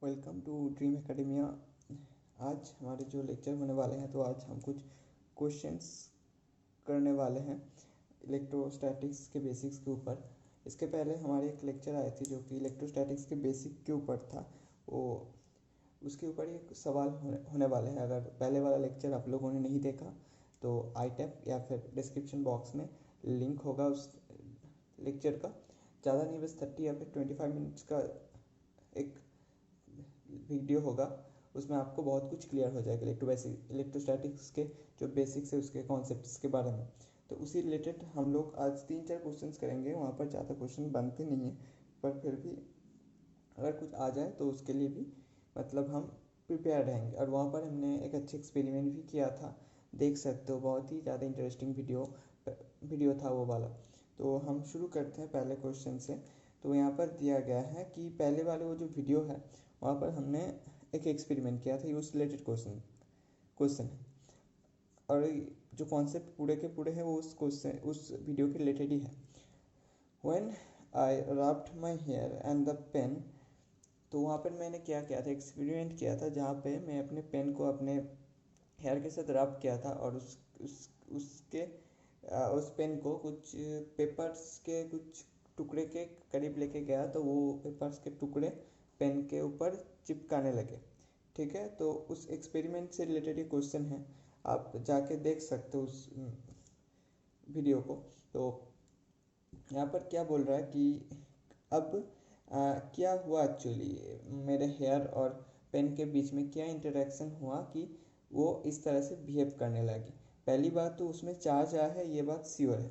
Welcome to dream academia. आज हमारे जो लेक्चर होने वाले हैं, तो आज हम कुछ क्वेश्चंस करने वाले हैं इलेक्ट्रोस्टैटिक्स के बेसिक्स के ऊपर। इसके पहले हमारे एक लेक्चर आए थे जो कि इलेक्ट्रोस्टैटिक्स के बेसिक के ऊपर था, वो उसके ऊपर एक सवाल होने वाले हैं। अगर पहले वाला लेक्चर आप लोगों ने नहीं देखा तो आई टैप या फिर डिस्क्रिप्शन बॉक्स में लिंक होगा उस लेक्चर का। ज़्यादा नहीं, बस 30 या फिर 25 मिनट्स का एक वीडियो होगा, उसमें आपको बहुत कुछ क्लियर हो जाएगा इलेक्ट्रोस्टैटिक्स के जो बेसिक्स है उसके कॉन्सेप्ट्स के बारे में। तो उसी रिलेटेड हम लोग आज 3-4 क्वेश्चंस करेंगे। वहाँ पर ज़्यादा क्वेश्चन बनते नहीं हैं, पर फिर भी अगर कुछ आ जाए तो उसके लिए भी मतलब हम प्रिपेयर रहेंगे। और वहाँ पर हमने एक अच्छे एक्सपेरिमेंट भी किया था, देख सकते हो, बहुत ही ज़्यादा इंटरेस्टिंग वीडियो था वो वाला। तो हम शुरू करते हैं पहले क्वेश्चन से। तो यहाँ पर दिया गया है कि पहले वाले वो जो वीडियो है वहाँ पर हमने एक एक्सपेरिमेंट किया था, ये उस रिलेटेड क्वेश्चन है, और जो कॉन्सेप्ट पूरे के पूरे हैं वो उस वीडियो के रिलेटेड ही है। When I rubbed my hair and the pen, तो वहाँ पर मैंने क्या किया था, एक्सपेरिमेंट किया था जहाँ पे मैं अपने पेन को अपने हेयर के साथ रब किया था, और उस पेन को कुछ पेपर्स के कुछ टुकड़े के करीब लेके गया, तो वो पेपर्स के टुकड़े पेन के ऊपर चिपकाने लगे। ठीक है, तो उस एक्सपेरिमेंट से रिलेटेड ये क्वेश्चन है, आप जाके देख सकते हो उस वीडियो को। तो यहाँ पर क्या बोल रहा है कि अब क्या हुआ एक्चुअली, मेरे हेयर और पेन के बीच में क्या इंटरेक्शन हुआ कि वो इस तरह से बिहेव करने लगी। पहली बात तो उसमें चार्ज आया है, ये बात श्योर है।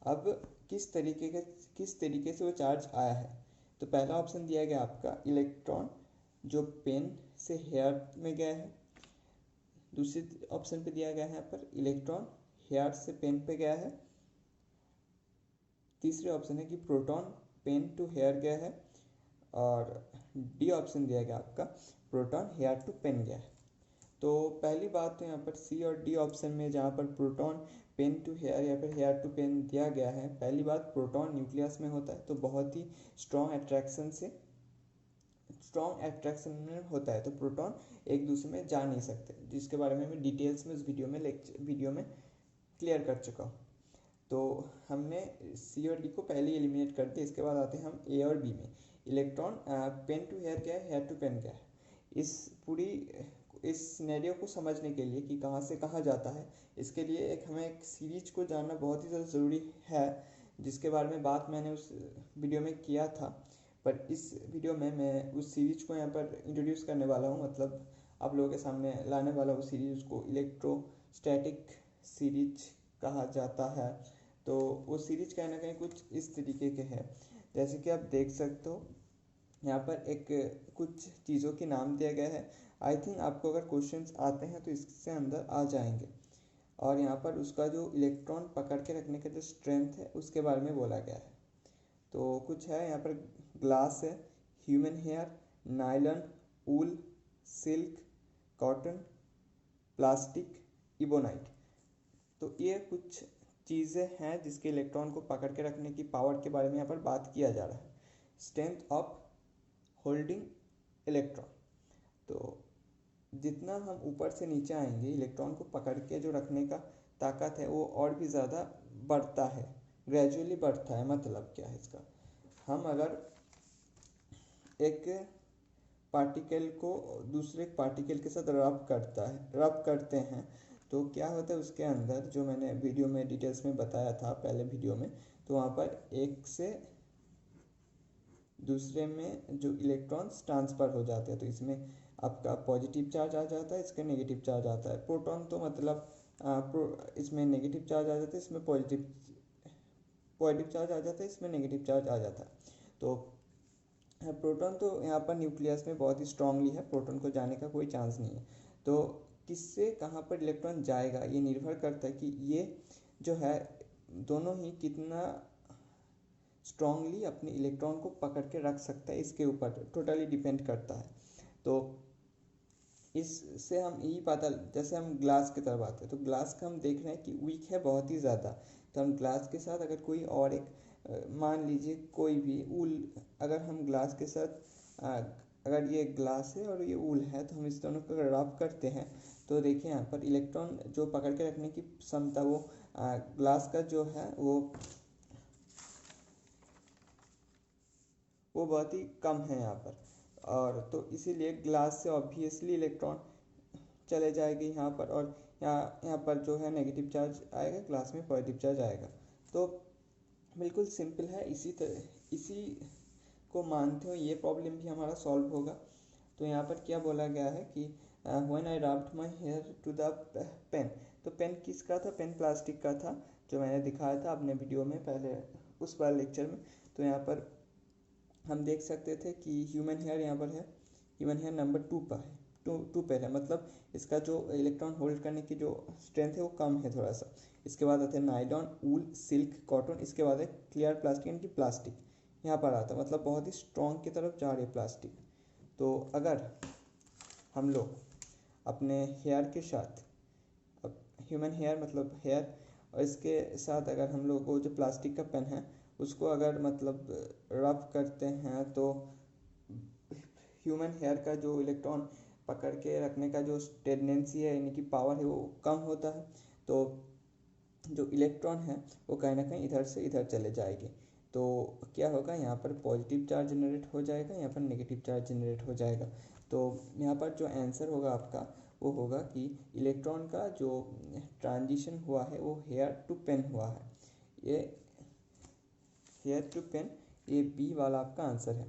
अब किस तरीके से वो चार्ज आया है, तो पहला ऑप्शन दिया गया आपका इलेक्ट्रॉन जो पेन से हेयर में गया है। दूसरे ऑप्शन पे दिया गया है यहाँ पर इलेक्ट्रॉन हेयर से पेन पे गया है। तीसरे ऑप्शन है कि प्रोटॉन पेन टू हेयर गया है। और डी ऑप्शन दिया गया आपका प्रोटॉन हेयर टू पेन गया है। तो पहली बात तो यहाँ पर सी और डी ऑप्शन में जहाँ पर प्रोटॉन पेन टू हेयर या फिर हेयर टू पेन दिया गया है, पहली बात प्रोटॉन न्यूक्लियस में होता है, तो बहुत ही स्ट्रॉन्ग अट्रैक्शन में होता है, तो प्रोटॉन एक दूसरे में जा नहीं सकते, जिसके बारे में मैं डिटेल्स में उस वीडियो में क्लियर कर चुका हूँ। तो हमने सी और डी को पहले ही एलिमिनेट कर दिया। इसके बाद आते हैं हम ए और बी में। इलेक्ट्रॉन पेन टू हेयर क्या है, हेयर टू पेन क्या है। इस सिनेरियो को समझने के लिए कि कहाँ से कहाँ जाता है, इसके लिए हमें एक सीरीज को जानना बहुत ही ज़्यादा ज़रूरी है, जिसके बारे में बात मैंने उस वीडियो में किया था। पर इस वीडियो में मैं उस सीरीज को यहाँ पर इंट्रोड्यूस करने वाला हूँ, मतलब आप लोगों के सामने लाने वाला हूँ सीरीज को। इलेक्ट्रोस्टैटिक सीरीज कहा जाता है। तो वो सीरीज कहीं ना कहीं कुछ इस तरीके के है, जैसे कि आप देख सकते हो यहाँ पर एक कुछ चीज़ों के नाम दिया गया है। आई थिंक आपको अगर क्वेश्चंस आते हैं तो इससे अंदर आ जाएंगे। और यहाँ पर उसका जो इलेक्ट्रॉन पकड़ के रखने का जो स्ट्रेंथ है उसके बारे में बोला गया है। तो कुछ है यहाँ पर, ग्लास है, ह्यूमन हेयर, नायलॉन, वूल, सिल्क, कॉटन, प्लास्टिक, इबोनाइट। तो ये कुछ चीज़ें हैं जिसके इलेक्ट्रॉन को पकड़ के रखने की पावर के बारे में यहाँ पर बात किया जा रहा है। स्ट्रेंथ ऑफ होल्डिंग इलेक्ट्रॉन, तो जितना हम ऊपर से नीचे आएंगे इलेक्ट्रॉन को पकड़ के जो रखने का ताकत है वो और भी ज़्यादा बढ़ता है, ग्रेजुअली बढ़ता है। मतलब क्या है इसका, हम अगर एक पार्टिकल को दूसरे पार्टिकल के साथ रब करते हैं, तो क्या होता है उसके अंदर, जो मैंने वीडियो में डिटेल्स में बताया था पहले वीडियो में, तो वहाँ पर एक से दूसरे में जो इलेक्ट्रॉन्स ट्रांसफ़र हो जाते हैं, तो इसमें आपका पॉजिटिव चार्ज आ जाता है, इसका नेगेटिव चार्ज आता है। प्रोटॉन तो मतलब इसमें नेगेटिव चार्ज आ जाता है, इसमें पॉजिटिव चार्ज आ जाता है, इसमें नेगेटिव चार्ज आ जाता है। तो प्रोटॉन तो यहाँ पर न्यूक्लियस में बहुत ही स्ट्रांगली है, प्रोटॉन को जाने का कोई चांस नहीं है। तो किससे कहाँ पर इलेक्ट्रॉन जाएगा ये निर्भर करता है कि ये जो है दोनों ही कितना स्ट्रांगली अपने इलेक्ट्रॉन को पकड़ के रख सकता है, इसके ऊपर टोटली डिपेंड करता है। तो इससे हम यही पता, जैसे हम ग्लास की तरफ आते हैं तो ग्लास का हम देख रहे हैं कि वीक है बहुत ही ज़्यादा, तो हम ग्लास के साथ अगर कोई और एक मान लीजिए कोई भी ऊल, अगर हम ग्लास के साथ अगर ये ग्लास है और ये ऊल है तो हम इस दोनों को अगर रब करते हैं तो देखिए यहाँ पर इलेक्ट्रॉन जो पकड़ के रखने की क्षमता वो ग्लास का जो है वो बहुत ही कम है यहाँ पर, और तो इसीलिए ग्लास से ऑब्वियसली इलेक्ट्रॉन चले जाएंगे यहाँ पर, और यहाँ पर जो है नेगेटिव चार्ज आएगा, ग्लास में पॉजिटिव चार्ज आएगा। तो बिल्कुल सिंपल है, इसी को मानते हुए ये प्रॉब्लम भी हमारा सॉल्व होगा। तो यहाँ पर क्या बोला गया है कि when I rubbed my hair to the pen, तो पेन किसका था, पेन प्लास्टिक का था, जो मैंने दिखाया था अपने वीडियो में पहले उस बार लेक्चर में। तो यहाँ पर हम देख सकते थे कि ह्यूमन हेयर यहाँ पर है, ह्यूमन हेयर नंबर 2 पर है, टू पे है, मतलब इसका जो इलेक्ट्रॉन होल्ड करने की जो स्ट्रेंथ है वो कम है थोड़ा सा। इसके बाद आते हैं नायलॉन, वूल, सिल्क, कॉटन, इसके बाद है क्लियर प्लास्टिक, यानी कि प्लास्टिक यहाँ पर आता है, मतलब बहुत ही स्ट्रॉन्ग की तरफ जा रही है प्लास्टिक। तो अगर हम लोग अपने हेयर के साथ, अब ह्यूमन हेयर मतलब हेयर, और इसके साथ अगर हम लोग वो जो प्लास्टिक का पेन है उसको अगर मतलब रब करते हैं तो ह्यूमन हेयर का जो इलेक्ट्रॉन पकड़ के रखने का जो टेंडेंसी है यानी कि पावर है वो कम होता है। तो जो इलेक्ट्रॉन है वो कहीं ना कहीं इधर से इधर चले जाएगी, तो क्या होगा, यहाँ पर पॉजिटिव चार्ज जनरेट हो जाएगा, यहाँ पर नेगेटिव चार्ज जनरेट हो जाएगा। तो यहाँ पर जो आंसर होगा आपका वो होगा कि इलेक्ट्रॉन का जो ट्रांजिशन हुआ है वो हेयर टू पेन हुआ है, ये हेयर टू पेन, ये बी वाला आपका आंसर है।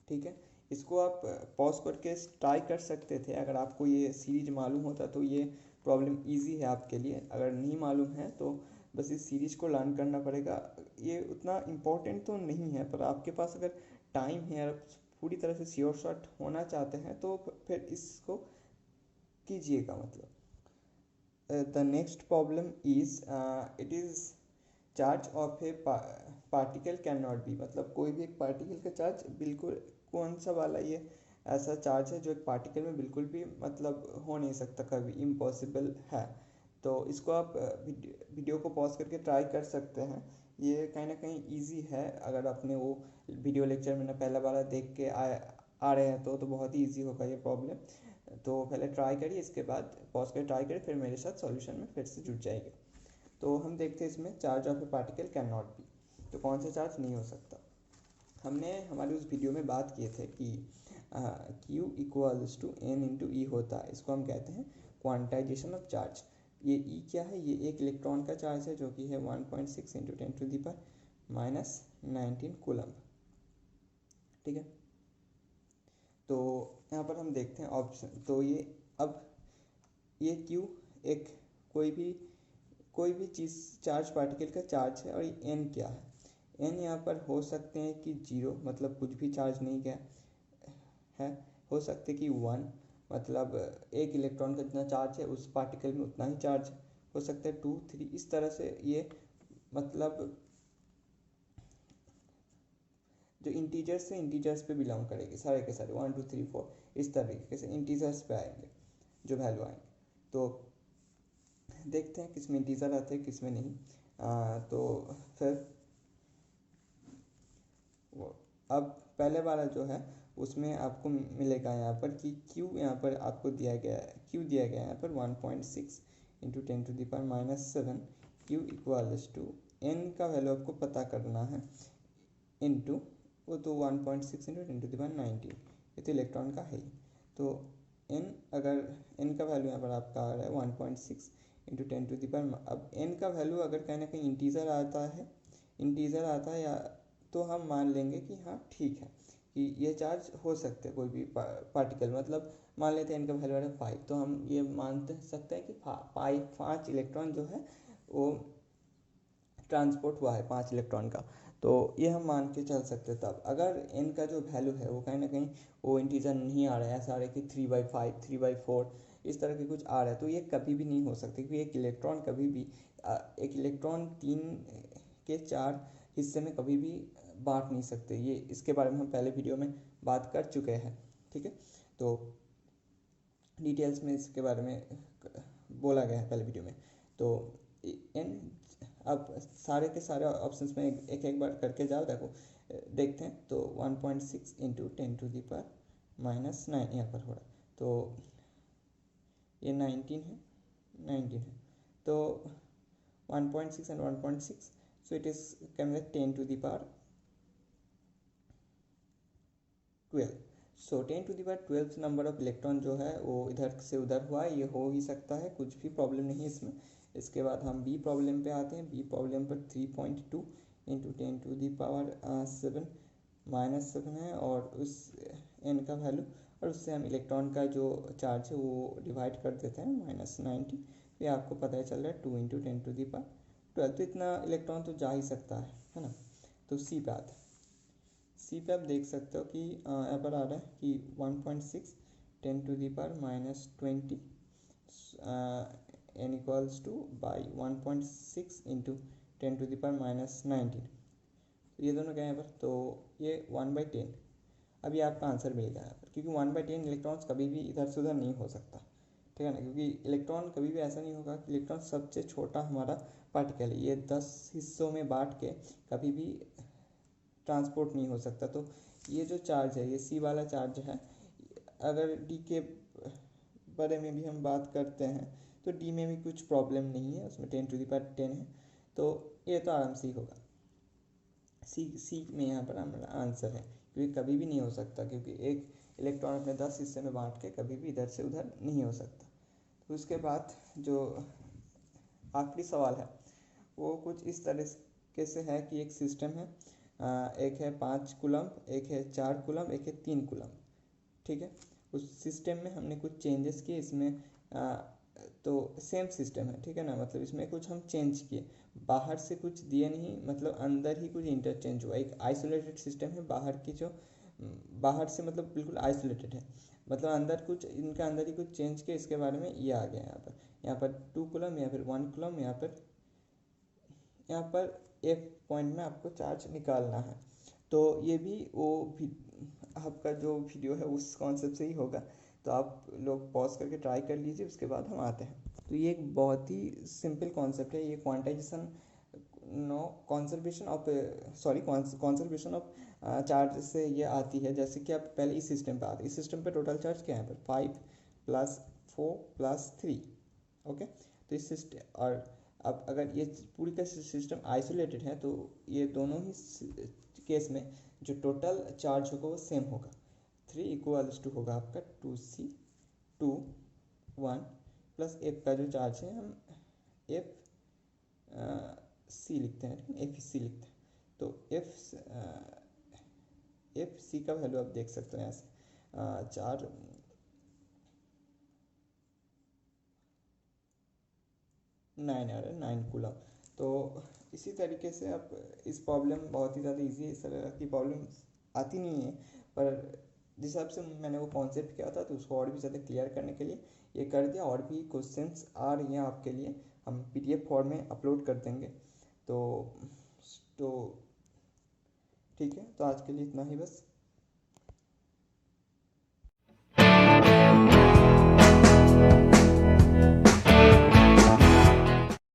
ठीक है, इसको आप पॉज करके ट्राई कर सकते थे, अगर आपको ये सीरीज मालूम होता तो ये प्रॉब्लम इजी है आपके लिए, अगर नहीं मालूम है तो बस इस सीरीज को लर्न करना पड़ेगा। ये उतना इम्पोर्टेंट तो नहीं है, पर आपके पास अगर टाइम है, आप पूरी तरह से श्योर शॉट होना चाहते हैं तो फिर इसको कीजिएगा। मतलब the next problem is it is charge of A particle can not be, मतलब कोई भी एक पार्टिकल का चार्ज बिल्कुल, कौन सा वाला ये ऐसा चार्ज है जो एक पार्टिकल में बिल्कुल भी मतलब हो नहीं सकता, कभी इम्पॉसिबल है। तो इसको आप वीडियो को पॉज करके ट्राई कर सकते हैं, ये कहीं ना कहीं इजी है, अगर आपने वो वीडियो लेक्चर में ना पहला वाला देख के आ रहे हैं तो बहुत ही ईजी होगा ये प्रॉब्लम। तो पहले ट्राई करिए, इसके बाद पॉज कर ट्राई करिए, फिर मेरे साथ सॉल्यूशन में फिर से जुड़ जाइए। तो हम देखते हैं इसमें charge of A particle can not be, तो कौन सा चार्ज नहीं हो सकता। हमने हमारे उस वीडियो में बात किए थे कि Q equals to n into e होता है, इसको हम कहते हैं क्वांटाइजेशन ऑफ चार्ज। ये E क्या है, ये एक इलेक्ट्रॉन का चार्ज है जो कि है 1.6 इंटू 10⁻⁻19 कूलम्ब। ठीक है, तो यहाँ पर हम देखते हैं ऑप्शन, तो ये अब ये Q एक कोई भी चीज़ चार्ज पार्टिकल का चार्ज है, और ये n क्या है, n यहाँ पर हो सकते हैं कि 0 मतलब कुछ भी चार्ज नहीं गया है, हो सकते कि 1 मतलब एक इलेक्ट्रॉन का जितना चार्ज है उस पार्टिकल में उतना ही चार्ज, हो सकता है 2 3, इस तरह से ये मतलब जो इंटीजर्स से इंटीजर्स पे बिलोंग करेगी, सारे के सारे 1 2 3 4 इस तरीके से इंटीजर्स पे आएंगे जो वैल्यू आएंगे। तो देखते हैं किस में इंटीजर आते हैं किस में नहीं। तो फिर अब पहले वाला जो है उसमें आपको मिलेगा यहाँ पर कि Q यहाँ पर आपको दिया गया है, Q दिया गया है यहाँ पर 1.6 into 10⁻⁻7 Q equals to n का वैल्यू आपको पता करना है, इंटू वो तो 1.6 इंटू 10⁻19, ये तो इलेक्ट्रॉन का है ही। तो n, अगर n का वैल्यू यहाँ पर आपका आ रहा है 1.6 इंटू 10⁻, अब n का वैल्यू अगर कहीं ना कहीं इंटीजर आता है या, तो हम मान लेंगे कि हाँ ठीक है कि ये चार्ज हो सकते हैं कोई भी पार्टिकल, मतलब मान लेते हैं इनका वैल्यू है 5, तो हम ये मान सकते हैं कि 5 इलेक्ट्रॉन जो है वो ट्रांसपोर्ट हुआ है 5 इलेक्ट्रॉन का। तो तो ये हम मान के चल सकते हैं। तब अगर n का जो वैल्यू है वो कहीं ना कहीं वो इंटीजर नहीं आ रहा है, ऐसा आ रहा है कि 3/5 3/4 इस तरह के कुछ आ रहा है, तो ये कभी भी नहीं हो सकता, क्योंकि एक इलेक्ट्रॉन कभी भी एक इलेक्ट्रॉन 3 के 4 हिस्से में कभी भी बांट नहीं सकते। ये इसके बारे में हम पहले वीडियो में बात कर चुके हैं, ठीक है। तो डिटेल्स में इसके बारे में बोला गया है पहले वीडियो में। तो इन अब सारे के सारे ऑप्शंस में एक एक बार करके जाओ, देखो देखते हैं। तो 1.6 इंटू 10⁻⁻⁹ यहाँ पर हो रहा है, तो ये 19 है, 19 है। तो 1.6 and 1.6, so it is coming like 10⁻12। So 10⁻12 number of electron जो है वो इधर से उधर हुआ है, ये हो ही सकता है, कुछ भी प्रॉब्लम नहीं है इसमें। इसके बाद हम बी प्रॉब्लम पे आते हैं। बी प्रॉब्लम पर 3.2 इंटू 10⁻7 है और उस एन का वैल्यू, और उससे हम इलेक्ट्रॉन का जो चार्ज है वो डिवाइड कर देते हैं -90। ये आपको पता ही चल रहा है 2 इंटू 10⁻12, तो इतना इलेक्ट्रॉन तो जा ही सकता है ना। तो सी पे आते हैं। सी पे आप देख सकते हो कि यहाँ पर आ रहा है कि 1.6 10⁻⁻20 n equals two by 1.6 into 10⁻⁻19। तो ये दोनों क्या है यहाँ पर, तो ये 1/10। अभी आपका आंसर मिल गया यहाँ पर, क्योंकि 1/10 इलेक्ट्रॉन्स कभी भी इधर से उधर नहीं हो सकता, ठीक है ना। क्योंकि इलेक्ट्रॉन कभी भी ऐसा नहीं होगा कि इलेक्ट्रॉन सबसे छोटा हमारा पार्टिकल है, ये 10 हिस्सों में बांट के कभी भी ट्रांसपोर्ट नहीं हो सकता। तो ये जो चार्ज है, ये सी वाला चार्ज है, अगर डी के बारे में भी हम बात करते हैं तो डी में भी कुछ प्रॉब्लम नहीं है, उसमें 10⁻10 है, तो ये तो आराम से ही होगा। सी में यहाँ पर हमारा आंसर है, क्योंकि कभी भी नहीं हो सकता, क्योंकि एक इलेक्ट्रॉन अपने 10 हिस्से में बांट के कभी भी इधर से उधर नहीं हो सकता। तो उसके बाद जो आखिरी सवाल है वो कुछ इस तरह से है कि एक सिस्टम है, एक है 5 कूलम, एक है 4 कूलम, एक है 3 कूलम, ठीक है। उस सिस्टम में हमने कुछ चेंजेस किए इसमें, तो सेम सिस्टम है, ठीक है ना, मतलब इसमें कुछ हम चेंज किए, बाहर से कुछ दिए नहीं, मतलब अंदर ही कुछ इंटरचेंज हुआ। एक आइसोलेटेड सिस्टम है, बाहर की जो बाहर से मतलब बिल्कुल आइसोलेटेड है, मतलब अंदर कुछ इनके अंदर ही कुछ चेंज किया, इसके बारे में ये आ गया यहाँ पर 2 कूलम या फिर 1 कूलम, यहाँ पर एक पॉइंट में आपको चार्ज निकालना है। तो ये भी वो आपका जो वीडियो है उस कॉन्सेप्ट से ही होगा, तो आप लोग पॉज करके ट्राई कर लीजिए, उसके बाद हम आते हैं। तो ये एक बहुत ही सिंपल कॉन्सेप्ट है, ये क्वांटाइजेशन कॉन्जर्वेशन ऑफ चार्ज से ये आती है। जैसे कि आप पहले इस सिस्टम पे आते हैं, इस सिस्टम पे टोटल चार्ज क्या है यहाँ पर 5 + 4 + 3, ओके। तो इस सिस्टम, और अब अगर ये पूरी का सिस्टम आइसोलेटेड है तो ये दोनों ही केस में जो टोटल चार्ज होगा वो सेम होगा। 3 = होगा आपका 2c 2 1 प्लस एफ का जो चार्ज है हम एफ सी लिखते हैं, एफ सी लिखते हैं। तो एफ सी का वैल्यू आप देख सकते हो यहाँ से 4 9 आ रहा है, 9 कूलम। तो इसी तरीके से आप इस प्रॉब्लम बहुत ही ज़्यादा इजी है, इस तरह की प्रॉब्लम आती नहीं है, पर जिस हिसाब से मैंने वो कॉन्सेप्ट किया था तो उसको और भी ज़्यादा क्लियर करने के लिए ये कर दिया। और भी क्वेश्चंस आ रही हैं आपके लिए, हम PDF फॉर्म में अपलोड कर देंगे। तो ठीक है, तो आज के लिए इतना ही बस।